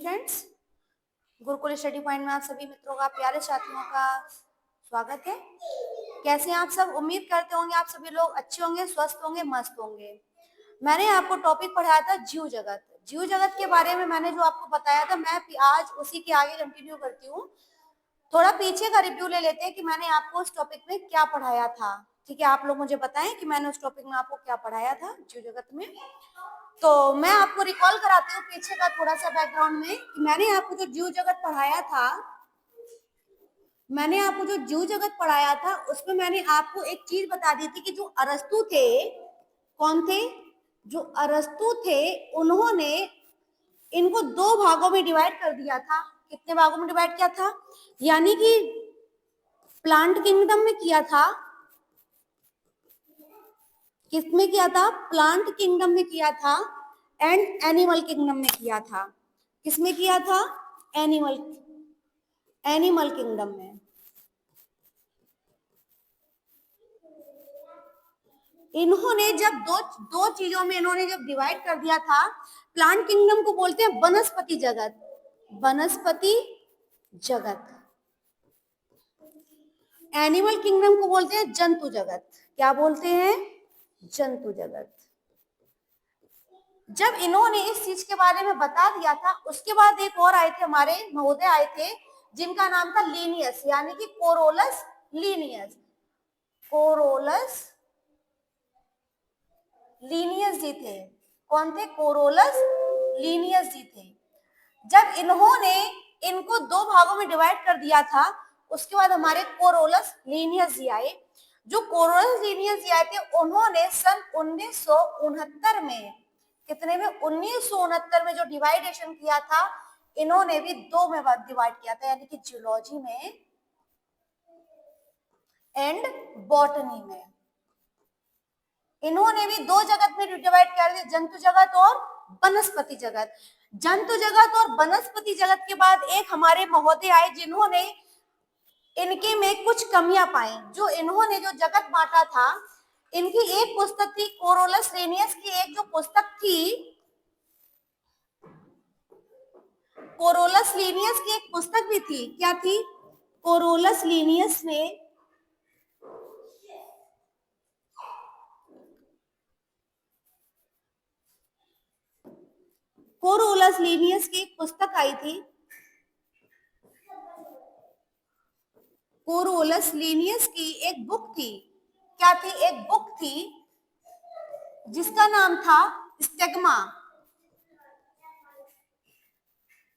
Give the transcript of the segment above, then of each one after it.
Friends, Gurukul study point में आप सभी मित्रों का, प्यारे साथियों का स्वागत है। कैसे हैं आप सब? उम्मीद करते होंगे आप सभी लोग अच्छे होंगे, स्वस्थ होंगे, मस्त होंगे। मैंने आपको टॉपिक पढ़ाया था जीव जगत। जीव जगत के बारे में मैंने जो आपको बताया था, मैं आज उसी के आगे कंटिन्यू करती हूँ। थोड़ा पीछे का रिव्यू ले लेते हैं कि मैंने आपको उस टॉपिक में क्या पढ़ाया था। ठीक है, आप लोग मुझे बताएं कि मैंने उस टॉपिक में आपको क्या पढ़ाया था जीव जगत में। तो मैं आपको रिकॉल कराती हूँ पीछे का थोड़ा सा बैकग्राउंड में कि मैंने आपको जो जीव जगत पढ़ाया था, उसमें मैंने आपको एक चीज बता दी थी कि जो अरस्तु थे, कौन थे? जो अरस्तु थे, उन्होंने इनको दो भागों में डिवाइड कर दिया था। कितने भागों में डिवाइड किया था? यानी कि प्लांट किंगडम में किया था। किसमें किया था? प्लांट किंगडम में किया था एंड एनिमल किंगडम में किया था। किसमें किया था? एनिमल किंगडम में। इन्होंने जब दो दो चीजों में इन्होंने जब डिवाइड कर दिया था, प्लांट किंगडम को बोलते हैं वनस्पति जगत। वनस्पति जगत। एनिमल किंगडम को बोलते हैं जंतु जगत। क्या बोलते हैं? जंतु जगत। जब इन्होंने इस चीज के बारे में बता दिया था, उसके बाद एक और आए थे, हमारे महोदय आए थे, जिनका नाम था लीनियस, यानी कि कोरोलस लीनियस। कोरोलस लीनियस जी थे। कौन थे? कोरोलस लीनियस जी थे। जब इन्होंने इनको दो भागों में डिवाइड कर दिया था, उसके बाद हमारे कोरोलस लीनियस जी आए। जो कोरोलस लीनियस जी आए थे, उन्होंने सन 1969 में, कितने में? 1969 में जो डिवाइडेशन किया था, इन्होंने भी दो में डिवाइड किया था, यानी कि जियोलॉजी में एंड बॉटनी में। इन्होंने भी दो जगत में डिवाइड कर दिया, जंतु जगत और वनस्पति जगत। जंतु जगत और वनस्पति जगत के बाद एक हमारे महोदय आए, जिन्होंने इनके में कुछ कमियां पाई। जो इन्होंने जो जगत बांटा था, इनकी एक पुस्तक थी कोरोलस लीनियस की, एक जो पुस्तक थी कोरोलस लीनियस की, एक पुस्तक भी थी। क्या थी? कोरोलस लीनियस ने कोरोलस लीनियस की एक पुस्तक आई थी। कोरोलस लीनियस की एक बुक थी। क्या थी? एक बुक थी जिसका नाम था स्टेगमा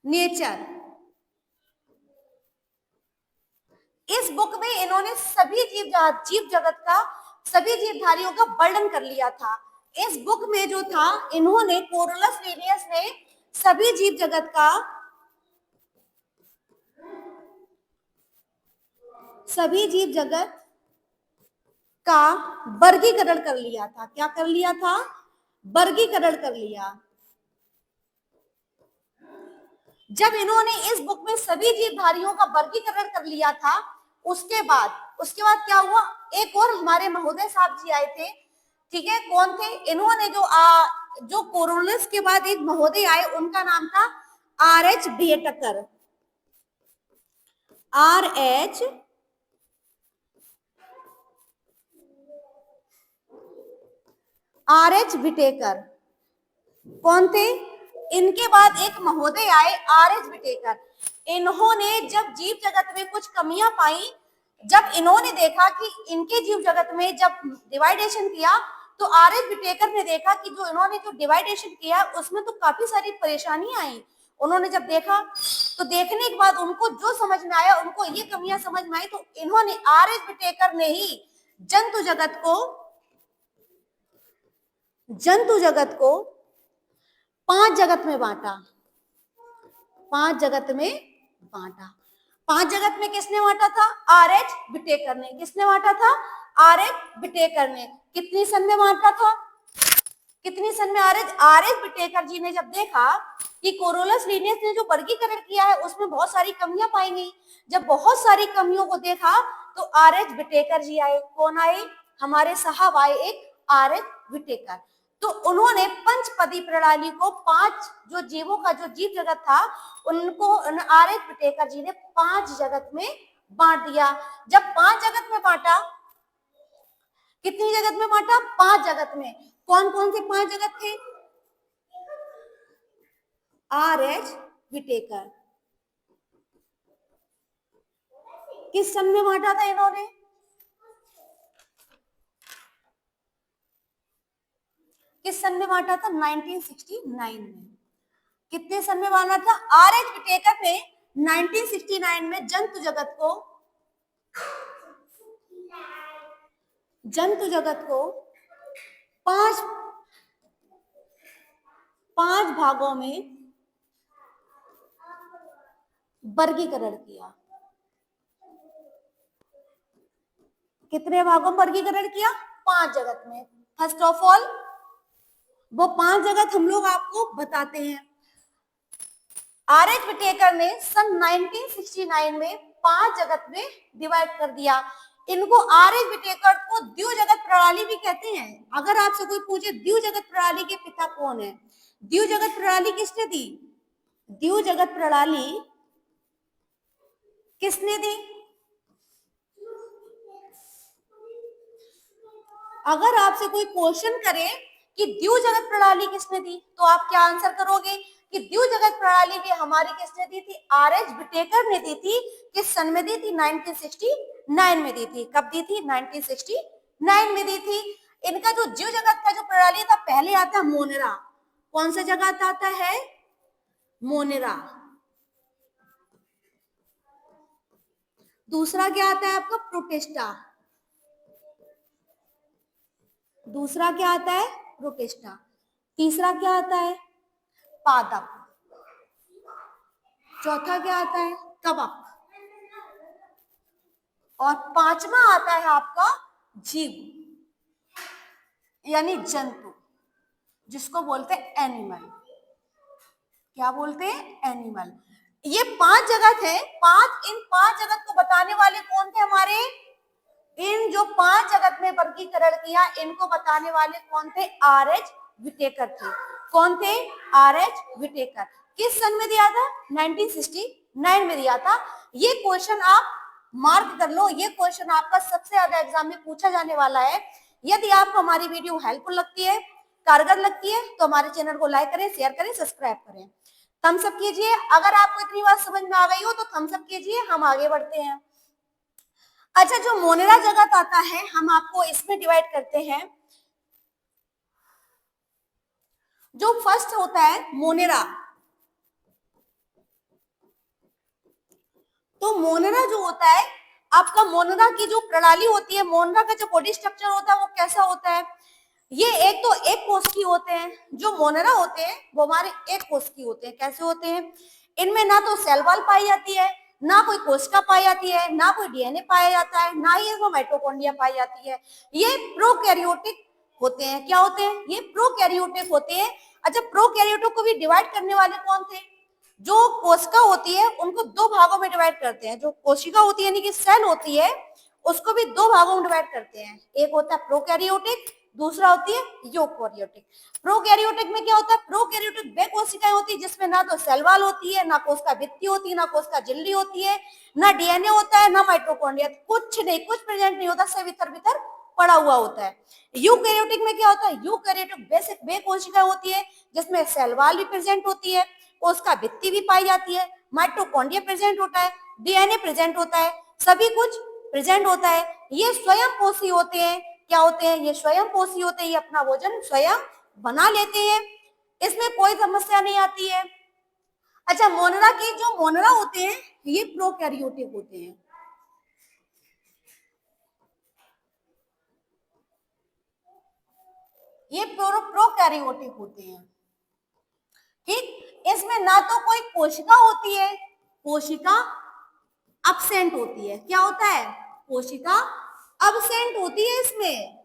नेचर। इस बुक में इन्होंने सभी जीव जगत का, सभी जीवधारियों का वर्णन कर लिया था। इस बुक में जो था, इन्होंने कोरोलस लीनियस ने सभी जीव जगत का, सभी जीव जगत का वर्गीकरण कर लिया था। क्या कर लिया था? वर्गीकरण कर लिया। जब इन्होंने इस बुक में सभी जीवधारियों का वर्गीकरण कर लिया था, उसके बाद क्या हुआ? एक और हमारे महोदय साहब जी आए थे। ठीक है, कौन थे? इन्होंने जो कोरोलस के बाद एक महोदय आए, उनका नाम था आर.एच. बिएटकर। आर.एच. बिटेकर। कौन थे? इनके बाद एक महोदय आए आर.एच. बिटेकर। इन्होंने जब जीव जगत में कुछ कमियां पाई, जब इन्होंने देखा कि इनके जीव जगत में जब डिवाइडेशन किया, तो आर.एच. बिटेकर ने देखा कि जो इन्होंने जो डिवाइडेशन किया, उसमें तो काफी सारी परेशानियां आई। उन्होंने जब देखा, तो देखने के बाद उनको जो समझ में आया, उनको ये कमियां समझ में आई, तो इन्होंने आर.एच. बिटेकर ने ही जंतु जगत को 5 जगत में बांटा। 5 जगत में बांटा। 5 जगत में किसने बांटा था? आर.एच. बिटेकर ने। किसने बांटा था? आर.एच. बिटेकर ने। कितनी सन में बांटा था? कितनी सन में? आर.एच. बिटेकर जी ने जब देखा कि कोरोलस लीनियस ने जो वर्गीकरण किया है, उसमें बहुत सारी कमियां पाई गई। जब बहुत सारी कमियों को देखा, तो आर.एच. बिटेकर जी आए। कौन आए? हमारे साहब आए, एक आर.एच. बिटेकर। तो उन्होंने पंचपदी प्रणाली को 5 जो जीवों का जो जीव जगत था उनको आर एच विटेकर जी ने 5 जगत में बांट दिया। जब 5 जगत में बांटा, कितनी जगत में बांटा? 5 जगत में। कौन कौन से 5 जगत थे? R H Whittaker. किस सन में बांटा था इन्होंने? किस सन में बांटा था? 1969 में। कितने सन में बांटा था? आर एच विटेकर ने 1969 में जंतु जगत को पांच भागों में वर्गीकरण किया। कितने भागों में वर्गीकरण किया? 5 जगत में। फर्स्ट ऑफ ऑल वो 5 जगत हम लोग आपको बताते हैं। आर एच विटेकर ने सन 1969 में 5 जगत में डिवाइड कर दिया। इनको आर एच विटेकर को द्वितीय जगत प्रणाली भी कहते हैं। अगर आपसे कोई पूछे द्वितीय जगत प्रणाली के पिता कौन है, द्वितीय जगत प्रणाली किसने दी? द्वितीय जगत प्रणाली किसने दी? अगर आपसे कोई क्वेश्चन करे कि द्वितीय जगत प्रणाली किसने दी, तो आप क्या आंसर करोगे कि द्वितीय जगत प्रणाली भी हमारी किसने दी थी? आर एच विटेकर ने दी थी। किस सन में दी थी? 1969 में दी थी। कब दी थी? 1969 में दी थी। इनका जो द्वितीय जगत का जो प्रणाली था, पहले आता है मोनेरा। कौन सा जगत आता है? मोनेरा। दूसरा क्या आता है आपका? प्रोटिस्टा। दूसरा क्या आता है? प्रोटिस्टा। तीसरा क्या आता है? पादप। चौथा क्या आता है? कवक। और 5वां आता है आपका जीव, यानी जंतु, जिसको बोलते हैं एनिमल। क्या बोलते हैं? एनिमल। ये 5 जगत है। इन 5 जगत को बताने वाले कौन थे हमारे? इन जो 5 जगत में वर्गीकरण किया, इनको बताने वाले कौन थे? आर एच विटेकर थे। कौन थे? R H Whittaker. किस सन में दिया था? 1969 में दिया था। ये क्वेश्चन आप मार्क कर लो, ये क्वेश्चन आपका सबसे ज्यादा एग्जाम में पूछा जाने वाला है। यदि आपको हमारी वीडियो हेल्पफुल लगती है, कारगर लगती है, तो हमारे चैनल को लाइक करें, शेयर करें, सब्सक्राइब करें, थम्स अप कीजिए। अगर आपको इतनी बात समझ में आ गई हो तो थम्स अप कीजिए। हम आगे बढ़ते हैं। अच्छा, जो मोनेरा जगत आता है, हम आपको इसमें डिवाइड करते हैं। जो फर्स्ट होता है मोनेरा, तो मोनेरा जो होता है आपका, मोनेरा की जो प्रणाली होती है, मोनेरा का जो बॉडी स्ट्रक्चर होता है वो कैसा होता है? ये एक तो एक कोशिकीय होते हैं। जो मोनेरा होते हैं वो हमारे एक कोशिकीय होते हैं। कैसे होते हैं? इनमें ना तो सेल वॉल पाई जाती है, ना कोई कोशिका पाई जाती है, ना कोई डीएनए पाया जाता है, ना ही इसमें माइटोकॉन्ड्रिया पाई जाती है। ये प्रोकैरियोटिक होते हैं। क्या होते हैं? ये प्रोकैरियोटिक होते हैं। अच्छा, प्रोकैरियोटिक को भी डिवाइड करने वाले कौन थे? जो कोशिका होती है उनको 2 भागों में डिवाइड करते हैं। जो कोशिका होती है यानी कि सेल होती है, उसको भी 2 भागों में डिवाइड करते हैं। एक होता है प्रोकैरियोटिक, दूसरा होती है यूकैरियोटिक। प्रोकैरियोटिक में क्या होता है? प्रोकैरियोटिक वे कोशिकाएं होती है जिसमें ना तो सेल वॉल होती है, ना कोशिका भित्ति होती है, ना कोशिका झिल्ली होती है, ना डीएनए होता है, ना माइटोकॉन्ड्रिया, कुछ नहीं, कुछ प्रेजेंट नहीं होता, सब इधर भीतर पड़ा हुआ होता है। यूकैरियोटिक में क्या होता है? यूकैरियोटिक बेसिक वे कोशिकाएं होती है जिसमें सेल वॉल भी प्रेजेंट होती है, कोशिका भित्ति भी पाई जाती है, माइटोकॉन्ड्रिया प्रेजेंट होता है, डीएनए प्रेजेंट होता है, सभी कुछ प्रेजेंट होता है। ये स्वयं पोषी होते हैं। क्या होते हैं? ये स्वयं पोषी होते हैं। ये अपना भोजन स्वयं बना लेते हैं, इसमें कोई समस्या नहीं आती है। अच्छा, मोनेरा होते हैं ये प्रोकैरियोटिक होते हैं। ये प्रोकैरियोटिक होते हैं। ठीक, इसमें ना तो कोई कोशिका होती है, कोशिका अब्सेंट होती है। क्या होता है? कोशिका अब्सेंट होती है। इसमें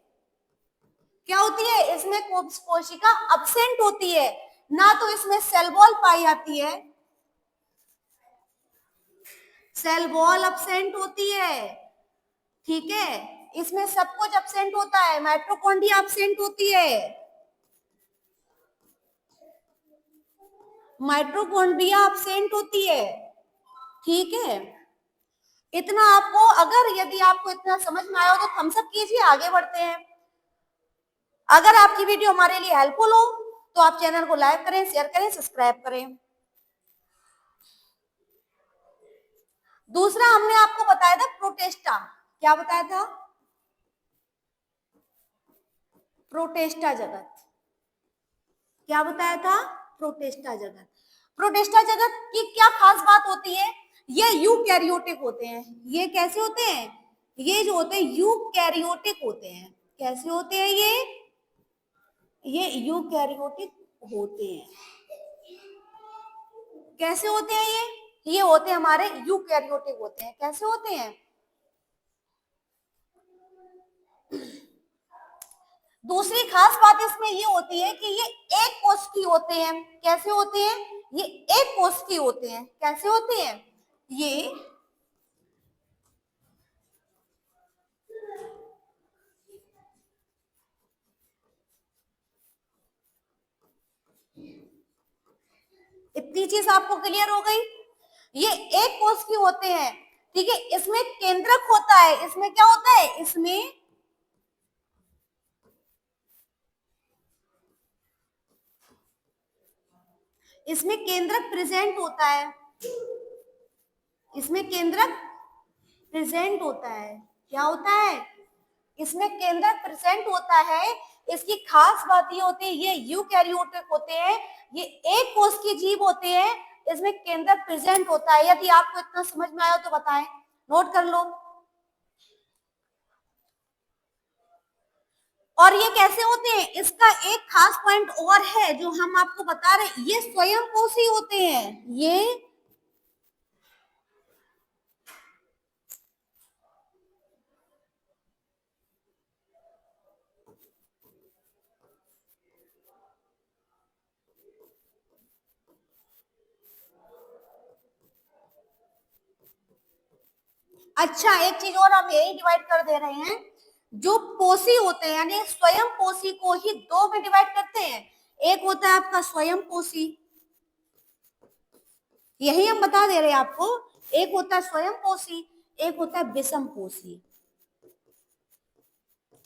क्या होती है? इसमें कोशिका अब्सेंट होती है। ना तो इसमें सेल वॉल पाई जाती है, सेल वॉल अब्सेंट होती है, ठीक है, इसमें सब कुछ अब्सेंट होता है, माइटोकॉन्ड्रिया अब्सेंट होती है, माइटोकॉन्ड्रिया एब्सेंट होती है। ठीक है, इतना आपको, अगर यदि आपको इतना समझ में आया हो तो थम्स अप कीजिए, आगे बढ़ते हैं। अगर आपकी वीडियो हमारे लिए हेल्पफुल हो तो आप चैनल को लाइक करें, शेयर करें, सब्सक्राइब करें। दूसरा हमने आपको बताया था प्रोटेस्टा। क्या बताया था? प्रोटेस्टा जगत। क्या बताया था? प्रोटेस्टा जगत। प्रोटेस्टा जगत की क्या खास बात होती है? ये यूकैरियोटिक होते हैं। ये कैसे होते हैं? ये जो होते हैं यूकैरियोटिक होते हैं। कैसे होते हैं ये यूकैरियोटिक होते हैं। कैसे होते हैं ये होते हैं हमारे यूकैरियोटिक होते हैं। कैसे होते हैं? दूसरी खास बात इसमें ये होती है कि ये एक कोशिकीय होते हैं। कैसे होते हैं? ये एक कोशिकीय होते हैं। कैसे होते हैं? ये इतनी चीज आपको क्लियर हो गई? ये एक कोशिकीय होते हैं। ठीक है, इसमें केंद्रक होता है। इसमें क्या होता है? इसमें केंद्रक प्रेजेंट होता है। इसमें केंद्रक प्रेजेंट होता है। क्या होता है? इसमें केंद्रक प्रेजेंट होता है। इसकी खास बात ये होती है, ये यूकैरियोटिक होते हैं, ये एक कोश के जीव होते हैं। इसमें केंद्रक प्रेजेंट होता है। यदि आपको इतना समझ में आया तो बताएं, नोट कर लो। और ये कैसे होते हैं? इसका एक खास पॉइंट और है जो हम आपको बता रहे हैं, ये स्वयं पोषी होते हैं। ये अच्छा, एक चीज और हम यही डिवाइड कर दे रहे हैं, जो पोषी होते हैं यानी स्वयं पोषी को ही दो में डिवाइड करते हैं। एक होता है आपका स्वयं पोषी, यही हम बता दे रहे हैं आपको। एक होता है स्वयं पोषी, एक होता है विषम पोषी।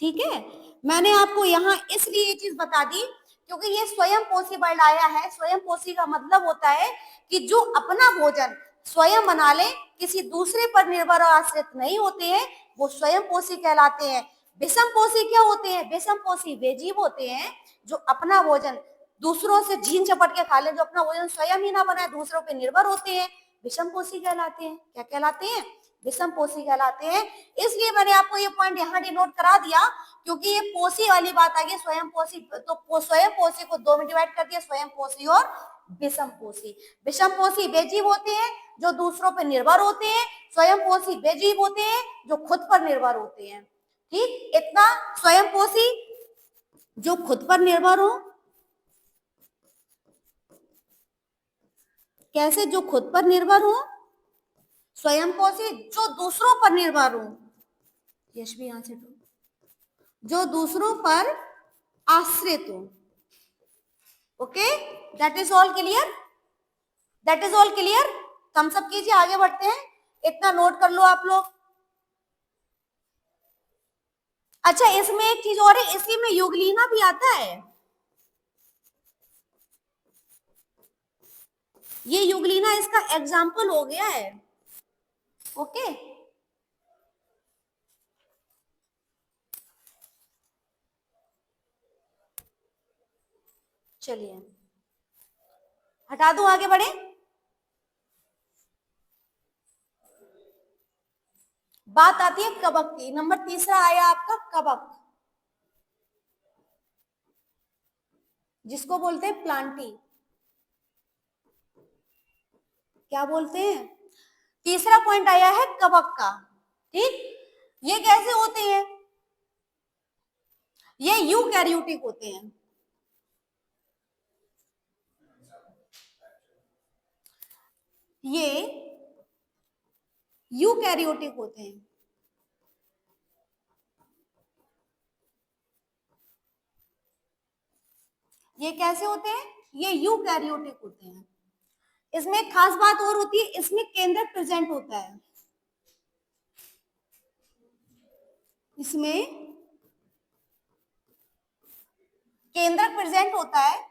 ठीक है, मैंने आपको यहाँ इसलिए ये चीज बता दी क्योंकि ये स्वयं पोषी वर्ड आया है। स्वयं पोषी का मतलब होता है कि जो अपना भोजन स्वयं बना ले, किसी दूसरे पर निर्भर और आश्रित नहीं होते हैं, वो स्वयं पोषी कहलाते हैं। विषम पोषी क्या होते हैं? विषम पोषी वे जीव होते हैं जो अपना भोजन दूसरों से झीन झपट के खा ले, जो अपना भोजन स्वयं ही ना बनाए, दूसरों पर निर्भर होते हैं, विषम पोषी कहलाते हैं। क्या कहलाते हैं? विषम पोषी कहलाते हैं। इसलिए मैंने आपको ये पॉइंट यहाँ डिनोट करा दिया क्योंकि ये पोषी वाली बात आ गई। स्वयं पोषी, तो स्वयं पोषी को दो में डिवाइड कर दिया, स्वयं पोषी और विषम पोषी। विषम पोषी वे जीव होते हैं जो दूसरों पर निर्भर होते हैं। स्वयं पोषी वे जीव होते हैं जो खुद पर निर्भर होते हैं। ठीक, इतना स्वयं पोषी जो खुद पर निर्भर हो। कैसे? जो खुद पर निर्भर हो। स्वयं पोषी जो दूसरों पर निर्भर हो। यश भी यहां से जो दूसरों पर आश्रित हो। Okay, that is all clear? That is all clear? Thumbs up कीजिए, आगे बढ़ते हैं। इतना नोट कर लो आप लोग। अच्छा, इसमें एक चीज और है, इसी में युगलीना भी आता है। ये युगलीना इसका एग्जाम्पल हो गया है। ओके, चलिए हटा दो, आगे बढ़े। बात आती है कवक की। नंबर तीसरा आया आपका कवक, जिसको बोलते हैं प्लांटी। क्या बोलते हैं? तीसरा पॉइंट आया है कवक का। ठीक, ये कैसे होते हैं? ये यूकैरियोटिक होते हैं। ये यूकैरियोटिक होते हैं। ये कैसे होते हैं? ये यूकैरियोटिक होते हैं। इसमें एक खास बात और होती है, इसमें केंद्रक प्रेजेंट होता है, इसमें केंद्रक प्रेजेंट होता है।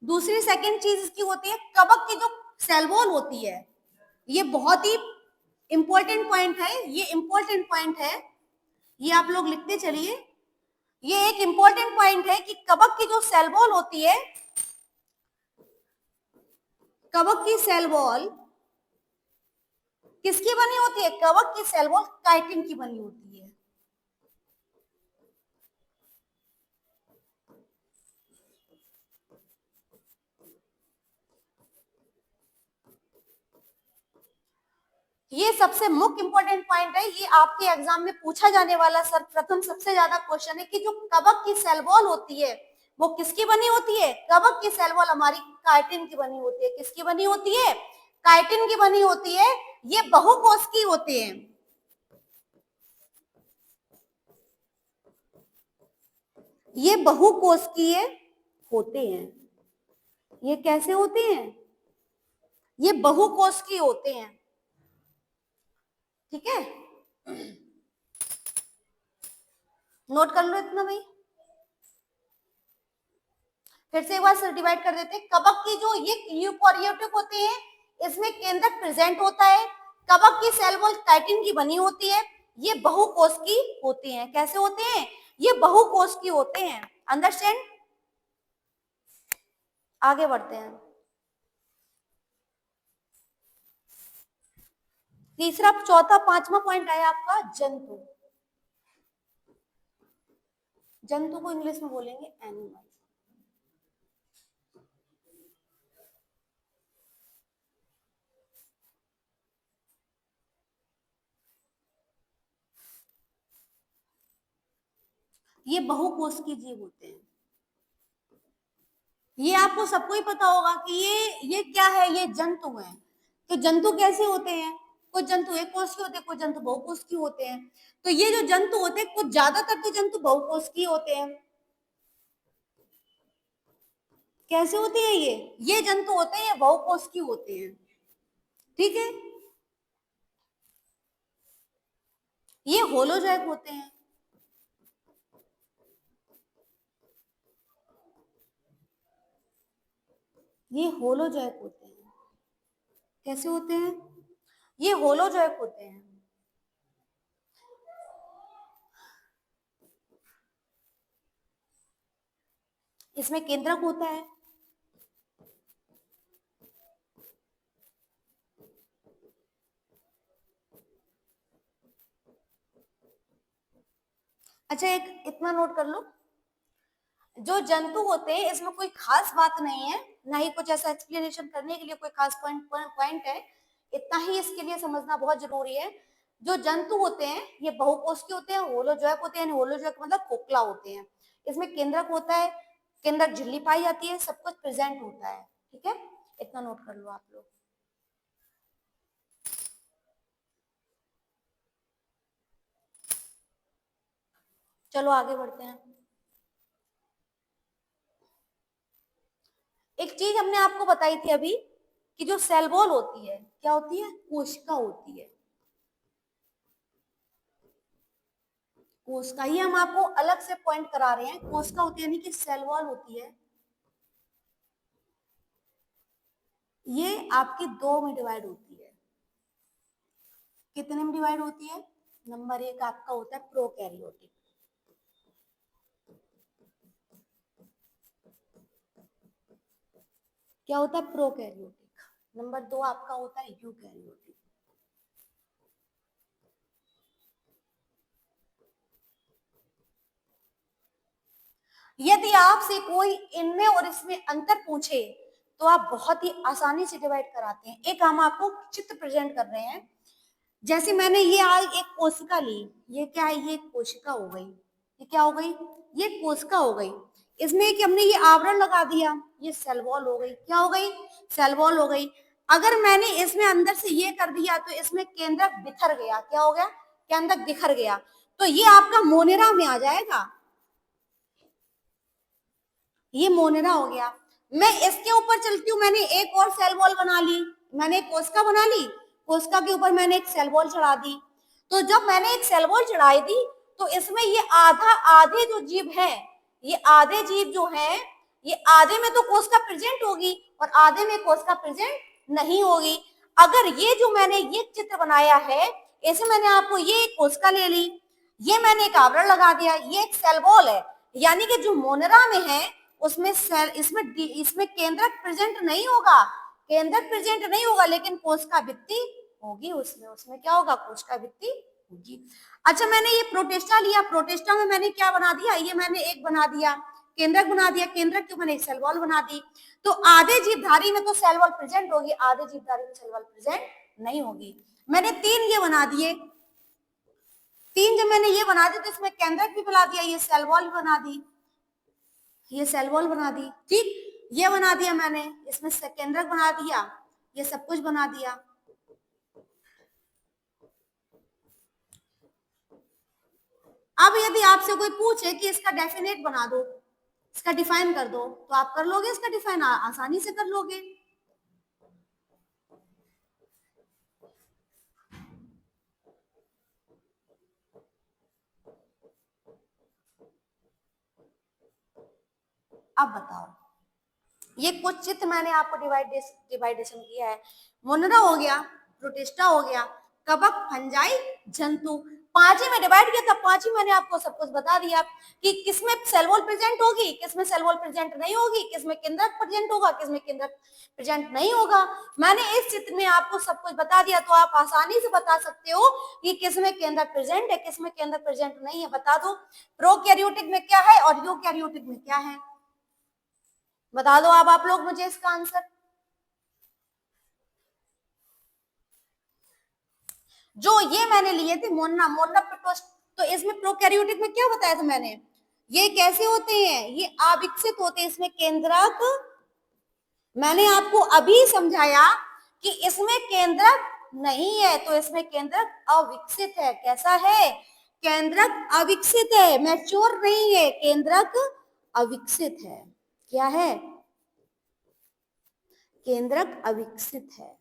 दूसरी सेकंड चीज इसकी होती है कवक की जो सेल वॉल होती है, ये बहुत ही इंपॉर्टेंट पॉइंट है, ये इंपॉर्टेंट पॉइंट है, ये आप लोग लिखते चलिए। ये एक इंपॉर्टेंट पॉइंट है कि कवक की जो सेल वॉल होती है, कवक की सेल वॉल किसकी बनी होती है? कवक की सेल वॉल काइटिन की बनी होती है। ये सबसे मुख्य इंपॉर्टेंट पॉइंट है, ये आपके एग्जाम में पूछा जाने वाला सर्वप्रथम सबसे ज्यादा क्वेश्चन है कि जो कवक की सेल वॉल होती है वो किसकी बनी होती है? कवक की सेल वॉल हमारी काइटिन की बनी होती है। किसकी बनी होती है? काइटिन की बनी होती है। ये बहुकोशिकीय होते हैं, ये बहुकोशिकीय होते हैं। ये कैसे होते हैं? ये बहुकोशिकीय होते हैं, ठीक है, नोट कर लो इतना भाई। फिर से एक बार से डिवाइड कर देते हैं। कवक की जो ये यूकेरियोटिक होते हैं, इसमें केंद्रक प्रेजेंट होता है। कवक की सेल वॉल काइटिन की बनी होती है। ये बहुकोशिकीय होते हैं। कैसे होते हैं? ये बहुकोशिकीय होते हैं। अंडरस्टैंड? आगे बढ़ते हैं। तीसरा, चौथा, पांचवा पॉइंट आया आपका जंतु। जंतु को इंग्लिश में बोलेंगे एनिमल। ये बहुकोशिकीय जीव होते हैं। ये आपको सबको ही पता होगा कि ये क्या है? ये जंतु है। तो जंतु कैसे होते हैं? कुछ जंतु एक कोशिकीय होते हैं, कुछ जंतु बहुकोशिकीय होते हैं। तो ये जो जंतु होते हैं, कुछ ज्यादातर तो जंतु बहुकोशिकीय होते हैं। कैसे होते हैं ये जंतु होते हैं, ये बहुकोशिकीय होते हैं, ठीक है। ये होलोजॉइक होते हैं। ये होलोजॉइक होते हैं। कैसे होते हैं? ये होलोजॉइक होते हैं। इसमें केंद्रक होता है। अच्छा, एक इतना नोट कर लो, जो जंतु होते हैं इसमें कोई खास बात नहीं है, ना ही कुछ ऐसा एक्सप्लेनेशन करने के लिए कोई खास पॉइंट है। इतना ही इसके लिए समझना बहुत जरूरी है। जो जंतु होते हैं ये बहुकोशिकीय होते हैं, होलोजॉइक होते हैं। होलोजॉइक मतलब खोखला होते हैं। इसमें केंद्रक होता है, केंद्रक झिल्ली पाई जाती है, सब कुछ प्रेजेंट होता है, ठीक है। इतना नोट कर लो आप लोग। चलो आगे बढ़ते हैं। एक चीज हमने आपको बताई थी अभी कि जो सेल वॉल होती है क्या होती है? कोशिका होती है। कोशिका, ये हम आपको अलग से पॉइंट करा रहे हैं। कोशिका होती है यानी कि सेल वॉल होती है। ये आपकी दो में डिवाइड होती है। कितने में डिवाइड होती है? नंबर एक आपका होता है प्रोकैरियोटिक। क्या होता है? प्रोकैरियोटिक। नंबर दो आपका होता है यूकैरियोटिक। यदि आपसे कोई इनमें और इसमें अंतर पूछे तो आप बहुत ही आसानी से डिवाइड कराते हैं। एक हम आपको चित्र प्रेजेंट कर रहे हैं। जैसे मैंने ये आज एक कोशिका ली, ये क्या है? ये कोशिका हो गई। ये क्या हो गई? ये कोशिका हो गई। इसमें कि हमने ये आवरण लगा दिया, ये सेल वॉल हो गई। क्या हो गई? सेल वॉल हो गई। अगर मैंने इसमें अंदर से ये कर दिया तो इसमें केंद्रक बिखर गया। क्या हो गया? केंद्रक बिखर गया, तो ये आपका मोनेरा में आ जाएगा, ये मोनेरा हो गया। मैं इसके ऊपर चलती हूँ, मैंने एक और सेल वॉल बना ली, मैंने एक कोशिका बना ली, कोशिका के ऊपर मैंने एक सेल वॉल चढ़ा दी। तो जब मैंने एक सेल वॉल चढ़ाई दी तो इसमें ये आधे जो जीव है, ये आधे जीव जो है, ये आधे में तो कोशिका प्रेजेंट होगी और आधे में कोशिका प्रेजेंट नहीं होगी। अगर ये जो मैंने ये चित्र बनाया है, ऐसे मैंने आपको ये एक कोशिका ले ली, ये मैंने एक आवरण लगा दिया, ये एक सेल वॉल है, यानी कि जो मोनेरा में है उसमें सेल इसमें केंद्रक प्रेजेंट नहीं होगा, केंद्रक प्रेजेंट नहीं होगा, लेकिन कोशिका भित्ति होगी, उसमें उसमें क्या होगा, कोशिका भित्ति होगी। अच्छा, मैंने ये प्रोटेस्टा लिया, प्रोटेस्टा में मैंने क्या बना दिया, ये मैंने एक बना दिया, केंद्रक बना दिया, केंद्रक के मैंने एक सेल वॉल बना दी। तो आधे जीवधारी में तो सेल वॉल प्रेजेंट होगी, आधे जीवधारी में सेल वॉल प्रेजेंट नहीं होगी। मैंने तीन ये बना दिए, तीन जब मैंने ये बना दी तो इसमें केंद्रक भी बना दिया, ये सेल वॉल भी बना दी, ये सेल वॉल बना दी, ठीक, ये बना दिया मैंने, इसमें केंद्रक बना दिया, ये सब कुछ बना दिया। अब यदि आपसे कोई पूछे कि इसका डेफिनेट बना दो, इसका डिफाइन कर दो, तो आप कर लोगे इसका डिफाइन, आसानी से कर लोगे। अब बताओ, ये कुछ चित्र मैंने आपको डिवाइडेशन किया है। मोनेरा हो गया, प्रोटिस्टा हो गया, कवक, फंजाई, जंतु, पांच ही में डिवाइड किया था, पांच ही मैंने आपको सब कुछ बता दिया कि किसमें सेल वॉल प्रेजेंट होगी, किसमें सेल वॉल प्रेजेंट नहीं होगी, किसमें केंद्रक प्रेजेंट होगा, किसमें केंद्रक प्रेजेंट नहीं होगा। मैंने इस चित्र में आपको सब कुछ बता दिया, तो आप आसानी से बता सकते हो कि किसमें केंद्रक प्रेजेंट है, किसमें केंद्रक प्रेजेंट नहीं है। बता दो प्रोकैरियोटिक में क्या है और यूकैरियोटिक में क्या है, बता दो अब आप लोग मुझे इसका आंसर। जो ये मैंने लिए थे मोन्ना मोन्ना प्रोटोस्ट, तो इसमें प्रोकैरियोटिक में क्या बताया था मैंने, ये कैसे होते हैं, ये अविकसित होते हैं, इसमें केंद्रक, मैंने आपको अभी समझाया कि इसमें केंद्रक नहीं है, तो इसमें केंद्रक अविकसित है। कैसा है, केंद्रक अविकसित है, मैच्योर नहीं है, केंद्रक अविकसित है। क्या है, केंद्रक अविकसित है।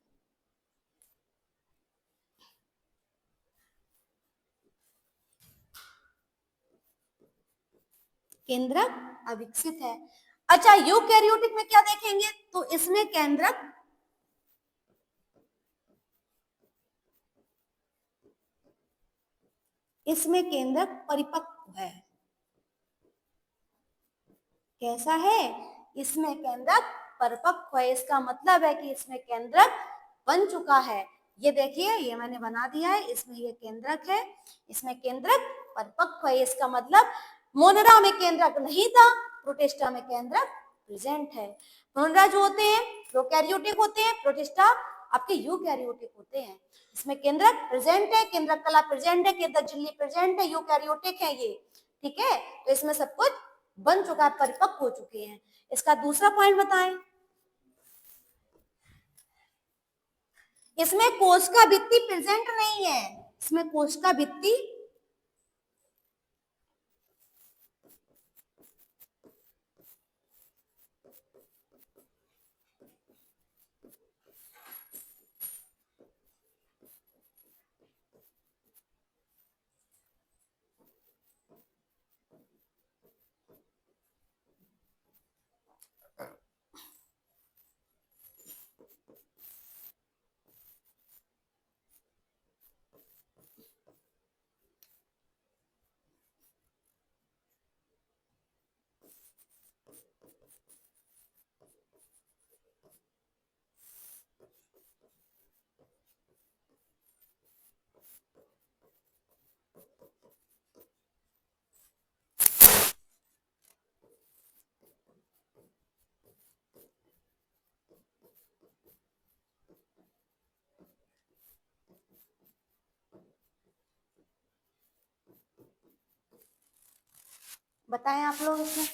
केंद्रक अविकसित है। अच्छा, यूकैरियोटिक में क्या देखेंगे, तो इसमें केंद्रक परिपक्व है। कैसा है, इसमें केंद्रक परिपक्व है, इसका मतलब है कि इसमें केंद्रक बन चुका है। ये देखिए, ये मैंने बना दिया है, इसमें ये केंद्रक है, इसमें केंद्रक परिपक्व है, इसका मतलब मोनेरा में केंद्रक नहीं था, प्रोटिस्टा में केंद्रक प्रेजेंट है। मोनेरा जो होते हैं प्रोकैरियोटिक होते हैं, प्रोटिस्टा आपके यूकैरियोटिक होते हैं। इसमें केंद्रक प्रेजेंट है, केंद्रक कला प्रेजेंट है, केंद्रक झिल्ली प्रेजेंट है, यूकैरियोटिक है ये, ठीक है। तो इसमें सब कुछ बन चुका है, परिपक्व हो चुके हैं। इसका दूसरा पॉइंट बताएं, इसमें कोशिका भित्ति प्रेजेंट नहीं है, इसमें कोशिका भित्ति बताएं आप लोग इसमें।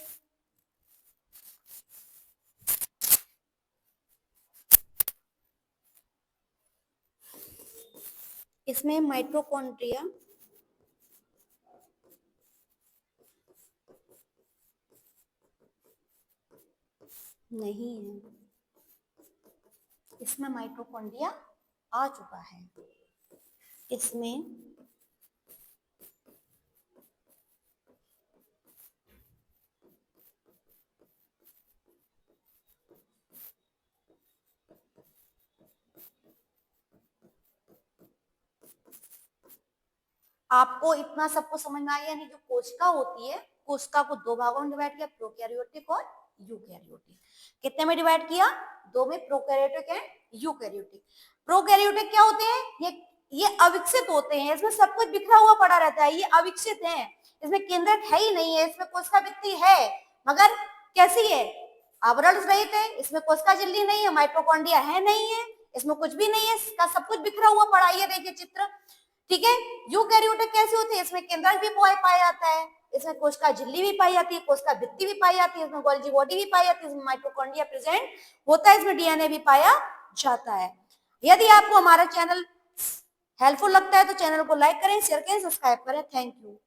इसमें माइटोकॉन्ड्रिया नहीं है, इसमें माइटोकॉन्ड्रिया आ चुका है। इसमें आपको इतना सबको समझ में आया, यानी जो कोशिका होती है, कोशिका को दो भागों में डिवाइड किया, प्रोकैरियोटिक और यूकैरियोटिक। कितने में डिवाइड किया? दो में, प्रोकैरियोटिक एंड यूकैरियोटिक। प्रोकैरियोटिक क्या होते हैं? ये अविकसित होते हैं, इसमें सब कुछ बिखरा हुआ पड़ा रहता है, ये अविकसित हैं, इसमें केंद्रक है ही नहीं है, इसमें कोशिका भित्ति है मगर कैसी है? आवरण रहित है, इसमें कोशिका झिल्ली नहीं है, माइटोकॉन्ड्रिया है नहीं है, इसमें कुछ भी नहीं है, इसका सब कुछ बिखरा हुआ पड़ा है। ये देखिए चित्र, ठीक है। यूकैरियोटिक कैसे होते हैं? इसमें केंद्रक भी पाया जाता है, इसमें कोशिका झिल्ली भी पाई जाती है, कोशिका भित्ति भी पाई जाती है, इसमें गोल्गी बॉडी भी पाई जाती है, इसमें माइटोकॉन्ड्रिया प्रेजेंट होता है, इसमें डीएनए भी पाया जाता है। यदि आपको हमारा चैनल हेल्पफुल लगता है तो चैनल को लाइक करें, शेयर करें, सब्सक्राइब करें। Thank you.